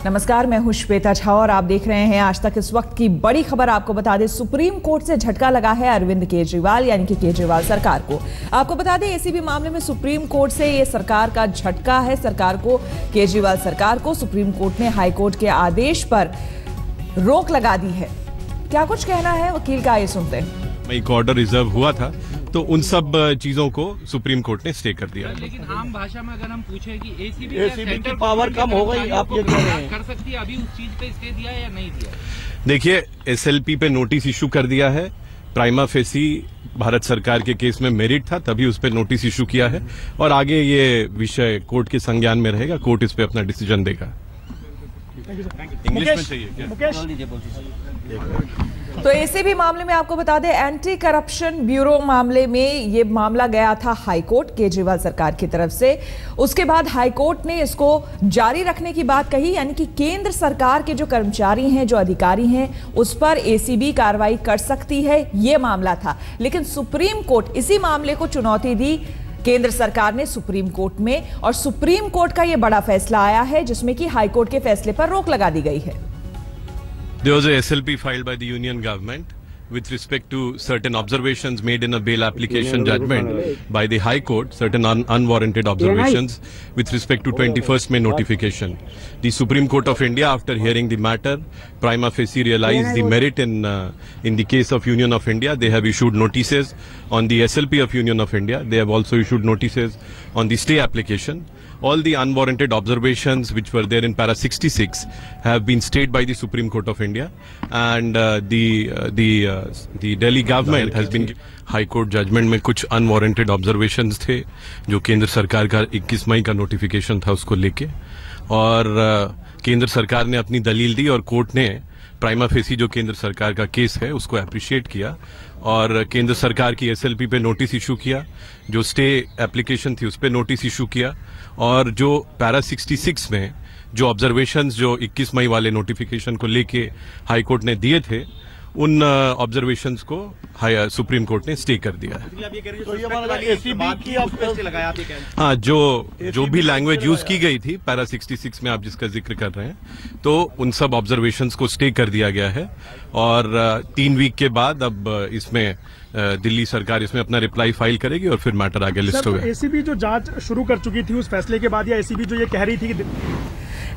नमस्कार, मैं हूं श्वेता झा और आप देख रहे हैं आज तक। इस वक्त की बड़ी खबर आपको बता दें, सुप्रीम कोर्ट से झटका लगा है अरविंद केजरीवाल यानी कि केजरीवाल सरकार को। आपको बता दें, एसीबी मामले में सुप्रीम कोर्ट से ये सरकार का झटका है सरकार को, केजरीवाल सरकार को। सुप्रीम कोर्ट ने हाईकोर्ट के आदेश पर रोक लगा दी है। क्या कुछ कहना है वकील का, ये सुनते हैं। एक ऑर्डर रिजर्व हुआ था तो उन सब चीजों को सुप्रीम कोर्ट ने स्टे कर दिया। लेकिन आम भाषा में अगर हम पूछे कि एसीबी की पावर कम हो गई, आप ये कह रहे हैं कर सकती है, अभी उस चीज पे स्टे दिया है या नहीं दिया? देखिए, एसएलपी पे नोटिस इशू कर दिया है। प्राइमा फेसी भारत सरकार के केस में मेरिट था, तभी उस पर नोटिस इशू किया है और आगे ये विषय कोर्ट के संज्ञान में रहेगा। कोर्ट इस पे अपना डिसीजन देगा। इंग्लिश में चाहिए क्या? तो एसीबी मामले में आपको बता दें, एंटी करप्शन ब्यूरो मामले में ये मामला गया था हाईकोर्ट केजरीवाल सरकार की तरफ से। उसके बाद हाईकोर्ट ने इसको जारी रखने की बात कही, यानी कि केंद्र सरकार के जो कर्मचारी हैं, जो अधिकारी हैं, उस पर एसीबी कार्रवाई कर सकती है, ये मामला था। लेकिन सुप्रीम कोर्ट इसी मामले को चुनौती दी केंद्र सरकार ने सुप्रीम कोर्ट में, और सुप्रीम कोर्ट का यह बड़ा फैसला आया है जिसमें कि हाईकोर्ट के फैसले पर रोक लगा दी गई है। There was a SLP filed by the union government with respect to certain observations made in a bail application judgment by the High Court, certain unwarranted observations with respect to 21st May notification. The Supreme Court of India, after hearing the matter, prima facie realized the merit in the case of Union of India. They have issued notices on the SLP of Union of India. They have also issued notices on the stay application. All the unwarranted observations which were there in para 66 have been stayed by the Supreme Court of India, and the Delhi government has been High Court judgment में कुछ unwarranted observations थे जो केंद्र सरकार का 21 मई का notification था उसको लेके, और केंद्र सरकार ने अपनी दलील दी और कोर्ट ने प्राइमा फेसी जो केंद्र सरकार का केस है उसको अप्रिशिएट किया और केंद्र सरकार की एसएलपी पे नोटिस इशू किया, जो स्टे एप्लीकेशन थी उस पे नोटिस इशू किया, और जो पैरा 66 में जो ऑब्जर्वेशंस जो 21 मई वाले नोटिफिकेशन को लेके हाई कोर्ट ने दिए थे, उन ऑब्जर्वेशंस को सुप्रीम कोर्ट ने स्टे कर दिया है। हाँ, जो भी लैंग्वेज यूज की गई थी पैरा 66 में आप जिसका जिक्र कर रहे हैं, तो उन सब ऑब्जर्वेशंस को स्टे कर दिया गया है और 3 वीक के बाद अब इसमें दिल्ली सरकार इसमें अपना रिप्लाई फाइल करेगी और फिर मैटर आगे लिस्ट होगा। एसीबी जो जांच शुरू कर चुकी थी उस फैसले के बाद, या एसीबी जो ये कह रही थी कि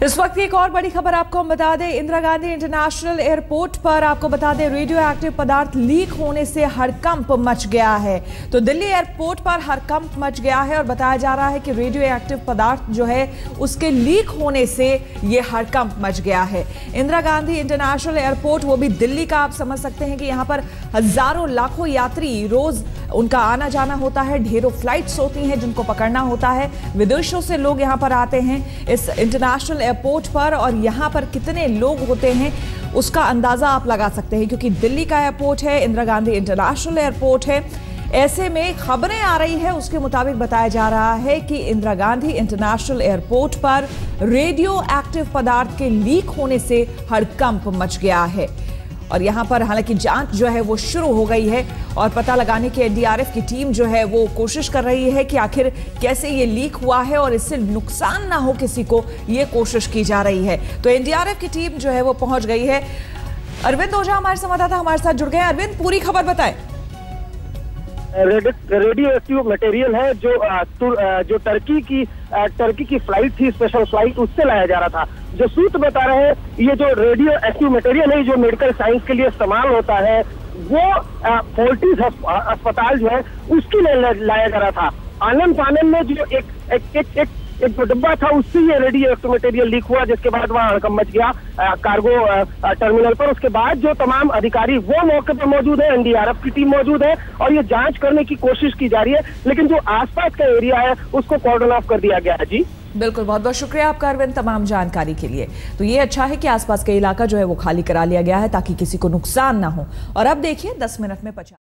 इस वक्त की एक और बड़ी खबर आपको हम बता दें, इंदिरा गांधी इंटरनेशनल एयरपोर्ट पर आपको बता दें रेडियो एक्टिव पदार्थ लीक होने से हड़कंप मच गया है। तो दिल्ली एयरपोर्ट पर हड़कंप मच गया है और बताया जा रहा है कि रेडियो एक्टिव पदार्थ जो है उसके लीक होने से ये हड़कंप मच गया है। इंदिरा गांधी इंटरनेशनल एयरपोर्ट, वो भी दिल्ली का, आप समझ सकते हैं कि यहाँ पर हजारों लाखों यात्री रोज उनका आना जाना होता है, ढेरों फ्लाइट्स होती हैं जिनको पकड़ना होता है, विदेशों से लोग यहाँ पर आते हैं इस इंटरनेशनल एयरपोर्ट पर, और यहाँ पर कितने लोग होते हैं उसका अंदाजा आप लगा सकते हैं क्योंकि दिल्ली का एयरपोर्ट है, इंदिरा गांधी इंटरनेशनल एयरपोर्ट है। ऐसे में खबरें आ रही है, उसके मुताबिक बताया जा रहा है कि इंदिरा गांधी इंटरनेशनल एयरपोर्ट पर रेडियो एक्टिव पदार्थ के लीक होने से हड़कंप मच गया है और यहां पर हालांकि जांच जो है वो शुरू हो गई है और पता लगाने की एनडीआरएफ की टीम जो है वो कोशिश कर रही है कि आखिर कैसे ये लीक हुआ है और इससे नुकसान ना हो किसी को, ये कोशिश की जा रही है। तो एनडीआरएफ की टीम जो है वो पहुंच गई है। अरविंद ओझा हमारे संवाददाता हमारे साथ जुड़ गए हैं। अरविंद, पूरी खबर बताएं। रेडियो एक्टिव मटेरियल है जो टर्की की फ्लाइट थी, स्पेशल फ्लाइट, उससे लाया जा रहा था। जो सूत्र बता रहे हैं, ये जो रेडियो एक्टिव मटेरियल है जो मेडिकल साइंस के लिए इस्तेमाल होता है, वो फोर्टिस अस्पताल जो है उसके लिए लाया जा रहा था। आनंद फानन में जो एक जो डिब्बा था उससे ये रेडियो एक्टिव मटेरियल लीक हुआ, जिसके बाद वहाँ हड़कंप मच गया कार्गो टर्मिनल पर। उसके बाद जो तमाम अधिकारी वो मौके पर मौजूद है, एनडीआरएफ की टीम मौजूद है और ये जांच करने की कोशिश की जा रही है, लेकिन जो आसपास का एरिया है उसको कॉर्डन ऑफ कर दिया गया है। जी बिल्कुल, बहुत बहुत शुक्रिया आपका अरविंद तमाम जानकारी के लिए। तो ये अच्छा है कि आसपास का इलाका जो है वो खाली करा लिया गया है ताकि किसी को नुकसान ना हो। और अब देखिए 10 मिनट में 50